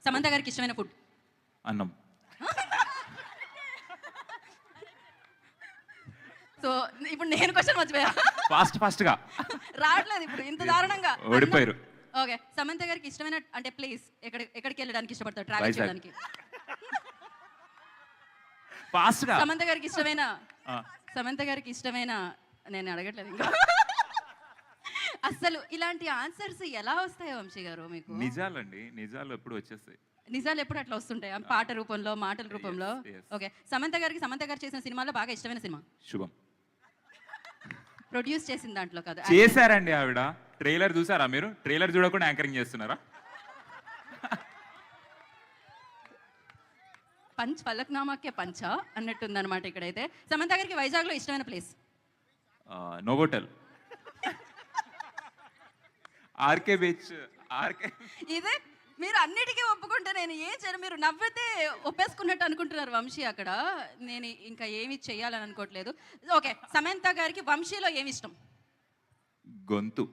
సమంత గారికి ఇష్టమైన ఫుడ్? అన్నం. సో ఇప్పుడు నేను క్వశ్చన్ మర్చిపోయా. ఫాస్ట్గా రావట్లేదు ఇప్పుడు ఇంత దారుణంగా. ఓడిపోయారు. ఓకే, సమంత గారికి ఇష్టమైన అంటే ప్లేస్ ఎక్కడికి వెళ్ళడానికి ఇష్టపడతారు ట్రావెల్ వైజాగ్. చేయడానికి? ఫాస్ట్గా. సమంత గారికి ఇష్టమైన నేను అడగట్లేదు ఇంకా. అసలు ఇలాంటి ఆన్సర్స్ ఎలా వస్తాయో వంశీ గారు మీకు? నిజాలండి, నిజాలు ఎప్పుడు వచ్చేస్తాయి. నిజాలు ఎప్పుడు అట్లా వస్తుంటాయి పాట రూపంలో, మాటల రూపంలో? Yes. ఓకే, సమంత గారు చేసిన సినిమాలో బాగా ఇష్టమైన సినిమా? శుభం. ప్రొడ్యూస్ చేసిన దాంట్లో కదా? చేశారండి ఆవిడ. ట్రైలర్ చూసారా మీరు? ట్రైలర్ చూడకుండా యాంకరింగ్ చేస్తున్నారా? పంచ్ పలక్నామాకే పంచా అన్నట్టుందన్నమాట ఇక్కడైతే. సమంత గారికి వైజాగ్లో ఇష్టమైన ప్లేస్? Novotel, RK beach. ఇదే మీరు అన్నిటికీ ఒప్పుకుంటే నేను ఏం చేయను. మీరు నవ్వితే ఒప్పేసుకున్నట్టు అనుకుంటున్నారు వంశీ అక్కడ. నేను ఇంకా ఏమి చెయ్యాలని అనుకోవట్లేదు. ఓకే, సమంత గారికి వంశీలో ఏమి ఇష్టం? గొంతు.